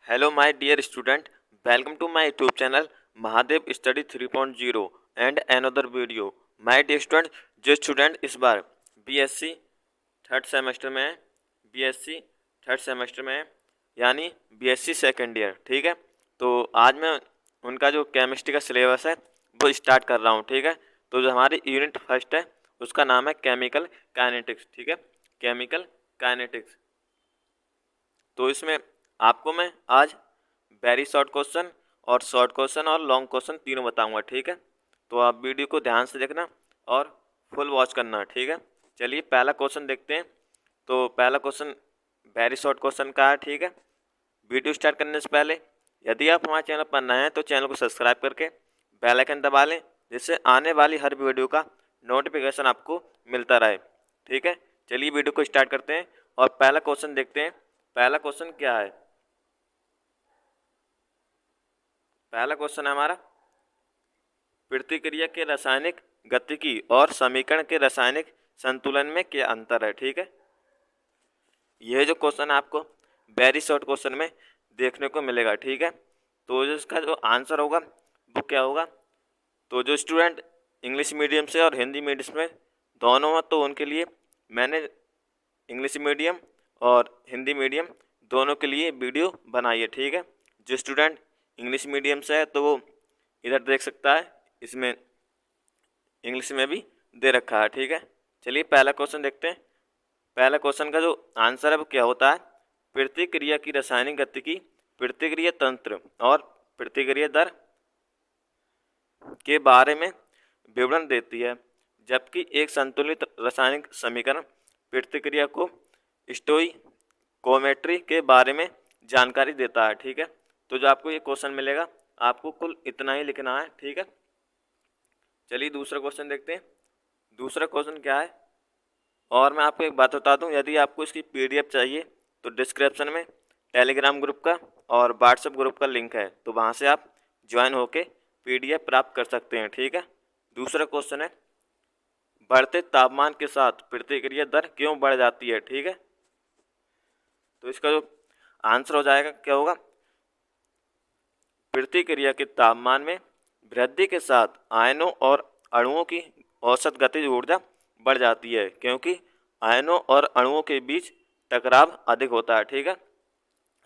Hello my dear student, welcome to my YouTube channel Mahadev study 3.0 and another video. My dear student, जो student इस बार BSc third semester में है, BSc third semester में है यानी बीएससी सेकेंड ईयर, ठीक है। तो आज मैं उनका जो केमिस्ट्री का सिलेबस है वो स्टार्ट कर रहा हूँ, ठीक है। तो जो हमारी यूनिट फर्स्ट है उसका नाम है केमिकल काइनेटिक्स, ठीक है, केमिकल काइनेटिक्स। तो इसमें आपको मैं आज वेरी शॉर्ट क्वेश्चन और शॉर्ट क्वेश्चन और लॉन्ग क्वेश्चन तीनों बताऊंगा, ठीक है। तो आप वीडियो को ध्यान से देखना और फुल वॉच करना, ठीक है। चलिए पहला क्वेश्चन देखते हैं। तो पहला क्वेश्चन वेरी शॉर्ट क्वेश्चन का है, ठीक है। वीडियो स्टार्ट करने से पहले यदि आप हमारे चैनल पर नए हैं तो चैनल को सब्सक्राइब करके बेल आइकन दबा लें, जिससे आने वाली हर वीडियो का नोटिफिकेशन आपको मिलता रहे, ठीक है। चलिए वीडियो को स्टार्ट करते हैं और पहला क्वेश्चन देखते हैं। पहला क्वेश्चन क्या है? पहला क्वेश्चन है हमारा, प्रतिक्रिया के रासायनिक गतिकी और समीकरण के रासायनिक संतुलन में क्या अंतर है, ठीक है। यह जो क्वेश्चन है आपको वेरी शॉर्ट क्वेश्चन में देखने को मिलेगा, ठीक है। तो जो इसका जो आंसर होगा वो क्या होगा? तो जो स्टूडेंट इंग्लिश मीडियम से और हिंदी मीडियम में दोनों हैं तो उनके लिए मैंने इंग्लिश मीडियम और हिंदी मीडियम दोनों के लिए वीडियो बनाई है, ठीक है। जो स्टूडेंट इंग्लिश मीडियम से है तो वो इधर देख सकता है, इसमें इंग्लिश में भी दे रखा है, ठीक है। चलिए पहला क्वेश्चन देखते हैं। पहला क्वेश्चन का जो आंसर है वो क्या होता है? प्रतिक्रिया की रासायनिक गतिकी, प्रतिक्रिया तंत्र और प्रतिक्रिया दर के बारे में विवरण देती है, जबकि एक संतुलित रासायनिक समीकरण प्रतिक्रिया को स्टोइकोमेट्री के बारे में जानकारी देता है, ठीक है। तो जो आपको ये क्वेश्चन मिलेगा आपको कुल इतना ही लिखना है, ठीक है। चलिए दूसरा क्वेश्चन देखते हैं। दूसरा क्वेश्चन क्या है? और मैं आपको एक बात बता दूं, यदि आपको इसकी पीडीएफ चाहिए तो डिस्क्रिप्शन में टेलीग्राम ग्रुप का और व्हाट्सएप ग्रुप का लिंक है, तो वहाँ से आप ज्वाइन होके पीडीएफ प्राप्त कर सकते हैं, ठीक है। दूसरा क्वेश्चन है, बढ़ते तापमान के साथ प्रतिक्रिया दर क्यों बढ़ जाती है, ठीक है। तो इसका जो आंसर हो जाएगा क्या होगा? प्रतिक्रिया के तापमान में वृद्धि के साथ आयनों और अणुओं की औसत गतिज ऊर्जा बढ़ जाती है, क्योंकि आयनों और अणुओं के बीच टकराव अधिक होता है, ठीक है।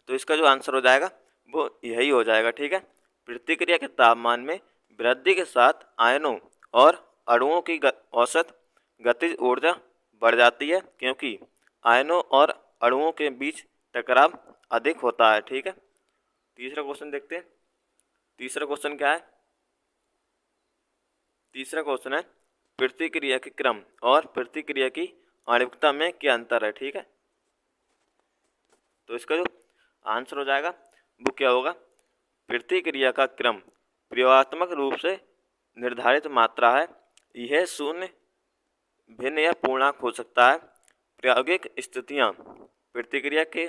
तो इसका जो आंसर हो जाएगा वो यही हो जाएगा, ठीक है। प्रतिक्रिया के तापमान में वृद्धि के साथ आयनों और अणुओं की औसत गतिज ऊर्जा बढ़ जाती है, क्योंकि आयनों और अणुओं के बीच टकराव अधिक होता है, ठीक है। तीसरा क्वेश्चन देखते हैं। तीसरा क्वेश्चन क्या है? तीसरा क्वेश्चन है, प्रतिक्रिया के क्रम और प्रतिक्रिया की आणविकता में क्या अंतर है, ठीक है। तो इसका जो आंसर हो जाएगा वो क्या होगा? प्रतिक्रिया का क्रम प्रयोगात्मक रूप से निर्धारित मात्रा है, यह शून्य, भिन्न या पूर्णांक हो सकता है। प्रायोगिक स्थितियां प्रतिक्रिया के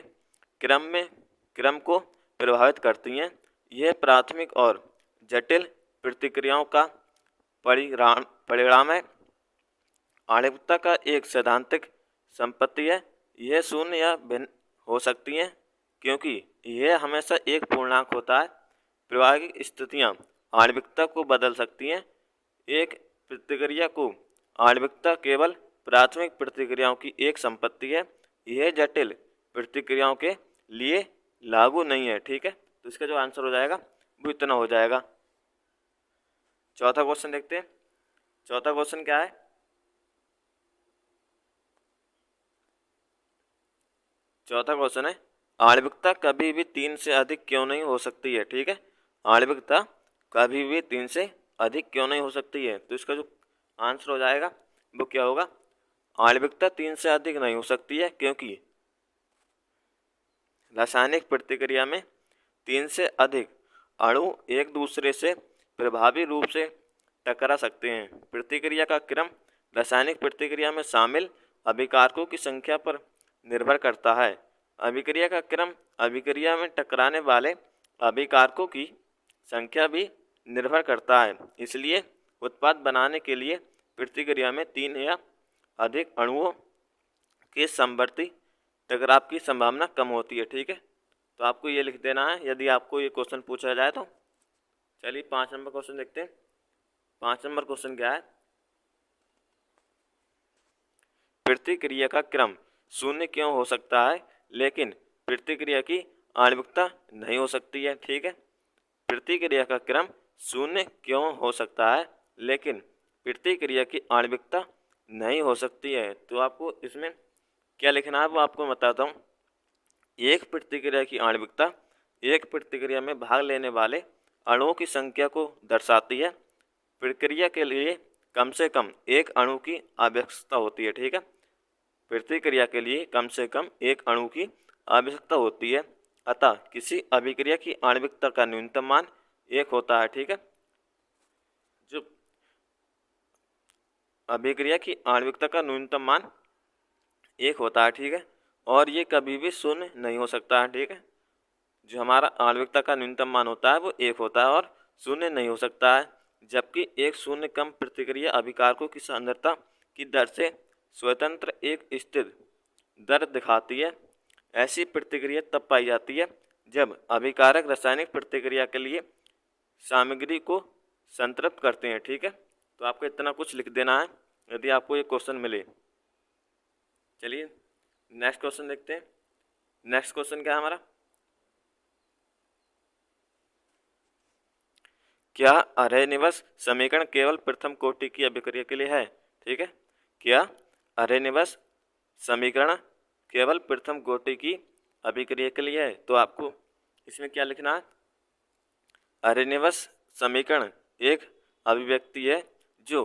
क्रम को प्रभावित करती हैं। यह प्राथमिक और जटिल प्रतिक्रियाओं का परिणाम है। आणविकता का एक सैद्धांतिक संपत्ति है, यह शून्य या भिन्न हो सकती हैं, क्योंकि यह हमेशा एक पूर्णांक होता है। प्रायोगिक स्थितियां आणविकता को बदल सकती हैं। एक प्रतिक्रिया को आणविकता केवल प्राथमिक प्रतिक्रियाओं की एक संपत्ति है, यह जटिल प्रतिक्रियाओं के लिए लागू नहीं है, ठीक है। तो इसका जो आंसर हो जाएगा वो इतना हो जाएगा। चौथा क्वेश्चन देखते हैं। चौथा क्वेश्चन क्या है? चौथा क्वेश्चन है, आणविकता कभी भी 3 से अधिक क्यों नहीं हो सकती है, ठीक है। आणविकता कभी भी 3 से अधिक क्यों नहीं हो सकती है? तो इसका जो आंसर हो जाएगा वो क्या होगा? आणविकता 3 से अधिक नहीं हो सकती है क्योंकि रासायनिक प्रतिक्रिया में 3 से अधिक अणु एक दूसरे से प्रभावी रूप से टकरा सकते हैं। प्रतिक्रिया का क्रम रासायनिक प्रतिक्रिया में शामिल अभिकारकों की संख्या पर निर्भर करता है। अभिक्रिया का क्रम अभिक्रिया में टकराने वाले अभिकारकों की संख्या भी निर्भर करता है। इसलिए उत्पाद बनाने के लिए प्रतिक्रिया में 3 या अधिक अणुओं के समवर्ती टकराव की संभावना कम होती है, ठीक है। तो आपको ये लिख देना है यदि आपको ये क्वेश्चन पूछा जाए तो। चलिए 5 नंबर क्वेश्चन देखते हैं। 5 नंबर क्वेश्चन क्या है, प्रतिक्रिया का क्रम शून्य क्यों हो सकता है लेकिन प्रतिक्रिया की आणविकता नहीं हो सकती है। ठीक है, प्रतिक्रिया का क्रम शून्य क्यों हो सकता है लेकिन प्रतिक्रिया की आणविकता नहीं हो सकती है। तो आपको इसमें क्या लिखना है वो आपको बताता हूँ। एक प्रतिक्रिया की आणविकता एक प्रतिक्रिया में भाग लेने वाले अणुओं की संख्या को दर्शाती है। प्रक्रिया के लिए कम से कम एक अणु की आवश्यकता होती है। ठीक है, प्रतिक्रिया के लिए कम से कम एक अणु की आवश्यकता होती है, अतः किसी अभिक्रिया की आणविकता का न्यूनतम मान 1 होता है। ठीक है, जो अभिक्रिया की आणविकता का न्यूनतम मान 1 होता है। ठीक है, और ये कभी भी शून्य नहीं हो सकता है। ठीक है, जो हमारा आणविकता का न्यूनतम मान होता है वो 1 होता है और शून्य नहीं हो सकता है, जबकि एक शून्य कम प्रतिक्रिया अभिकारकों की सांद्रता की दर से स्वतंत्र एक स्थिर दर दिखाती है। ऐसी प्रतिक्रिया तब पाई जाती है जब अभिकारक रासायनिक प्रतिक्रिया के लिए सामग्री को संतृप्त करते हैं। ठीक है, तो आपको इतना कुछ लिख देना है यदि आपको ये क्वेश्चन मिले। चलिए नेक्स्ट क्वेश्चन देखते हैं। नेक्स्ट क्वेश्चन क्या है हमारा, क्या अरेनिवस समीकरण केवल प्रथम कोटि की अभिक्रिया के लिए है। ठीक है, क्या अरेनिवस समीकरण केवल प्रथम कोटि की अभिक्रिया के लिए है। तो आपको इसमें क्या लिखना है, अरेनिवस समीकरण एक अभिव्यक्ति है जो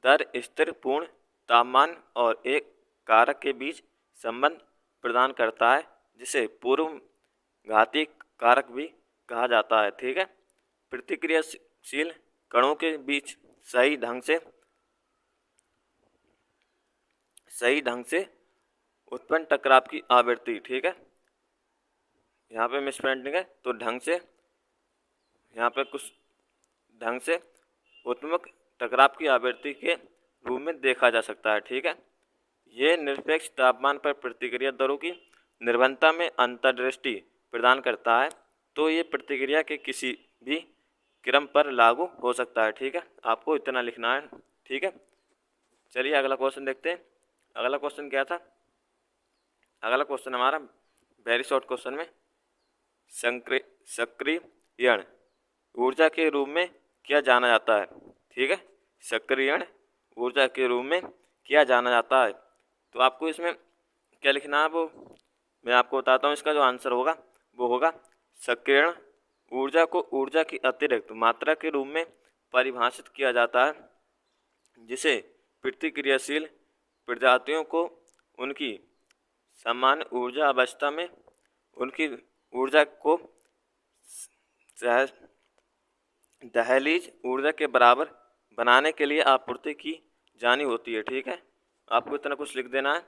दर स्थिर पूर्ण तापमान और एक कारक के बीच संबंध प्रदान करता है, जिसे पूर्व घातीय कारक भी कहा जाता है। ठीक है, प्रतिक्रियाशील कणों के बीच सही ढंग से उत्पन्न टकराव की आवृत्ति। ठीक है, यहाँ पे मिसप्रिंटिंग है तो ढंग से, यहाँ पे कुछ ढंग से उत्पन्न टकराव की आवृत्ति के रूप में देखा जा सकता है। ठीक है, ये निरपेक्ष तापमान पर प्रतिक्रिया दरों की निर्भरता में अंतर्दृष्टि प्रदान करता है, तो ये प्रतिक्रिया के किसी भी क्रम पर लागू हो सकता है। ठीक है, आपको इतना लिखना है। ठीक है, चलिए अगला क्वेश्चन देखते हैं। अगला क्वेश्चन क्या था, अगला क्वेश्चन हमारा वेरी शॉर्ट क्वेश्चन में सक्रियण ऊर्जा के रूप में क्या जाना जाता है। ठीक है, सक्रियण ऊर्जा के रूप में क्या जाना जाता है। तो आपको इसमें क्या लिखना है वो मैं आपको बताता हूँ। इसका जो आंसर होगा वो होगा सक्रियण ऊर्जा को ऊर्जा की अतिरिक्त मात्रा के रूप में परिभाषित किया जाता है, जिसे प्रतिक्रियाशील प्रजातियों को उनकी सामान्य ऊर्जा अवस्था में उनकी ऊर्जा को दहलीज ऊर्जा के बराबर बनाने के लिए आपूर्ति की जानी होती है। ठीक है, आपको इतना कुछ लिख देना है।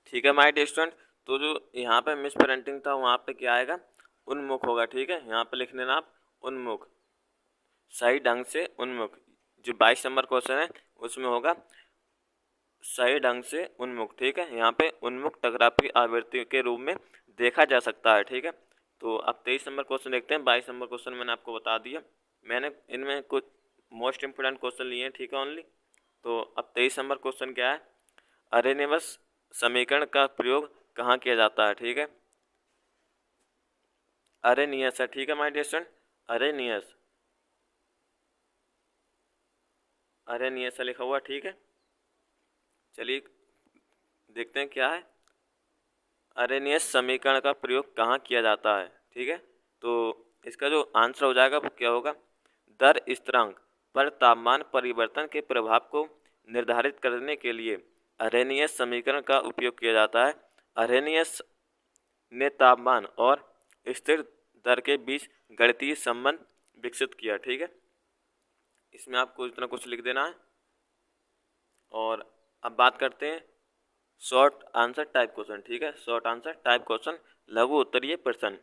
ठीक है माय डियर स्टूडेंट, तो जो यहाँ पे मिस प्रिंटिंग था वहाँ पे क्या आएगा, उन्मुख होगा। ठीक है, यहाँ पे लिख देना आप उन्मुख, सही ढंग से उन्मुख। जो 22 नंबर क्वेश्चन है उसमें होगा सही ढंग से उन्मुख। ठीक है, यहाँ पे उन्मुख टकराव की आवृत्ति के रूप में देखा जा सकता है। ठीक है, तो अब 23 नंबर क्वेश्चन देखते हैं। 22 नंबर क्वेश्चन मैंने आपको बता दिया, मैंने इनमें कुछ मोस्ट इंपोर्टेंट क्वेश्चन लिए हैं। ठीक है ओनली। तो अब 23 नंबर क्वेश्चन क्या है, अरेनिवस समीकरण का प्रयोग कहाँ किया जाता है। ठीक है, अरेनियस है। ठीक है माय डियर स्टूडेंट, अरेनियस लिखा हुआ। ठीक है, चलिए देखते हैं क्या है, अरेनियस समीकरण का प्रयोग कहाँ किया जाता है। ठीक है, तो इसका जो आंसर हो जाएगा वो क्या होगा, दर स्थिरांक पर तापमान परिवर्तन के प्रभाव को निर्धारित करने के लिए अरेनियस समीकरण का उपयोग किया जाता है। अरेनियस ने तापमान और स्थिर दर के बीच गणितीय संबंध विकसित किया। ठीक है, इसमें आपको इतना कुछ लिख देना है। और अब बात करते हैं शॉर्ट आंसर टाइप क्वेश्चन। ठीक है, शॉर्ट आंसर टाइप क्वेश्चन, लघु उत्तरीय प्रश्न।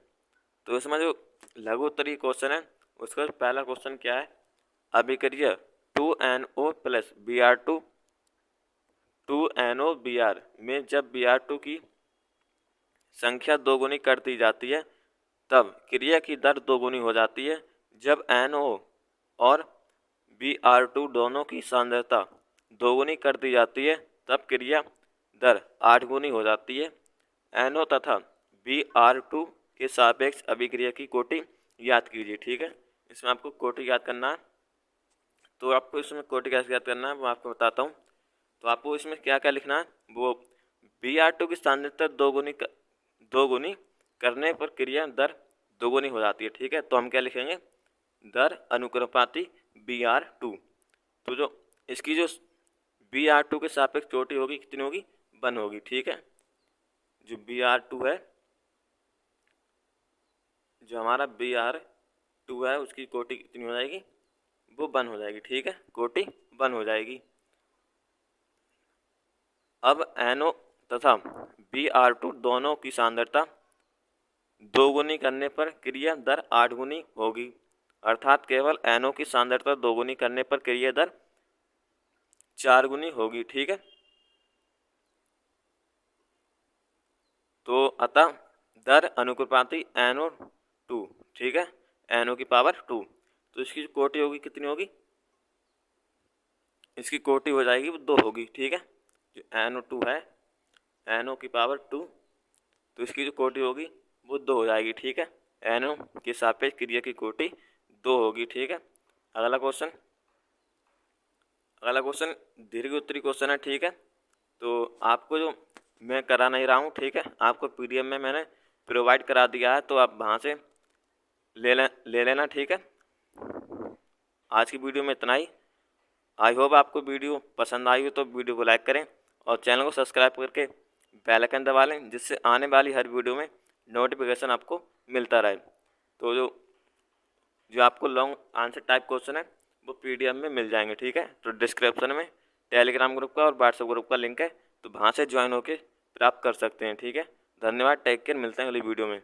तो इसमें जो लघु उत्तरीय क्वेश्चन है उसका पहला क्वेश्चन क्या है, अभिक्रिया 2NO plus Br2 2NO Br में जब Br2 की संख्या दोगुनी कर दी जाती है तब क्रिया की दर दोगुनी हो जाती है। जब NO और Br2 दोनों की सांद्रता दोगुनी कर दी जाती है तब क्रिया दर 8 गुनी हो जाती है। NO तथा Br2 के सापेक्ष अभिक्रिया की कोटि याद कीजिए। ठीक है, इसमें आपको कोटि याद करना है। तो आपको इसमें कोटि कैसे याद करना है वो आपको बताता हूँ। तो आपको इसमें क्या क्या लिखना है, वो Br2 की सांद्रता दोगुनी करने पर क्रिया दर दोगुनी हो जाती है। ठीक है, तो हम क्या लिखेंगे, दर अनुक्रमानुपाती Br2। तो जो इसकी जो Br2 के सापेक्ष चोटी होगी कितनी होगी, 1 होगी। ठीक है, जो Br2 है, जो हमारा Br2 है उसकी कोटि कितनी हो जाएगी, वो 1 हो जाएगी। ठीक है, कोटि 1 हो जाएगी। अब NO तथा Br2 दोनों की सांद्रता दोगुनी करने पर क्रिया दर 8 गुनी होगी, अर्थात केवल NO की सांद्रता दोगुनी करने पर क्रिया दर 4 गुनी होगी। ठीक है, तो अतः दर अनुक्रमानुपाती NO2। ठीक है, NO की पावर 2, तो इसकी कोटि होगी कितनी होगी, इसकी कोटि हो जाएगी वो 2 होगी। ठीक है, जो NO2 है, NO की पावर 2, तो इसकी जो कोटि होगी वो 2 हो जाएगी। ठीक है, NO के सापेक्ष क्रिया की कोटि 2 होगी। ठीक है, अगला क्वेश्चन दीर्घ उत्तरी क्वेश्चन है। ठीक है, तो आपको जो मैं करा नहीं रहा हूँ, ठीक है, आपको PDF में मैंने प्रोवाइड करा दिया है, तो आप वहाँ से ले लेना। ठीक है, आज की वीडियो में इतना ही। आई होप आपको वीडियो पसंद आई हो तो वीडियो को लाइक करें और चैनल को सब्सक्राइब करके बेल आइकन दबा लें, जिससे आने वाली हर वीडियो में नोटिफिकेशन आपको मिलता रहे। तो जो आपको लॉन्ग आंसर टाइप क्वेश्चन है वो PDF में मिल जाएंगे। ठीक है, तो डिस्क्रिप्शन में टेलीग्राम ग्रुप का और व्हाट्सएप ग्रुप का लिंक है, तो वहाँ से ज्वाइन होकर प्राप्त कर सकते हैं। ठीक है, धन्यवाद, टेक केयर, मिलते हैं अगली वीडियो में।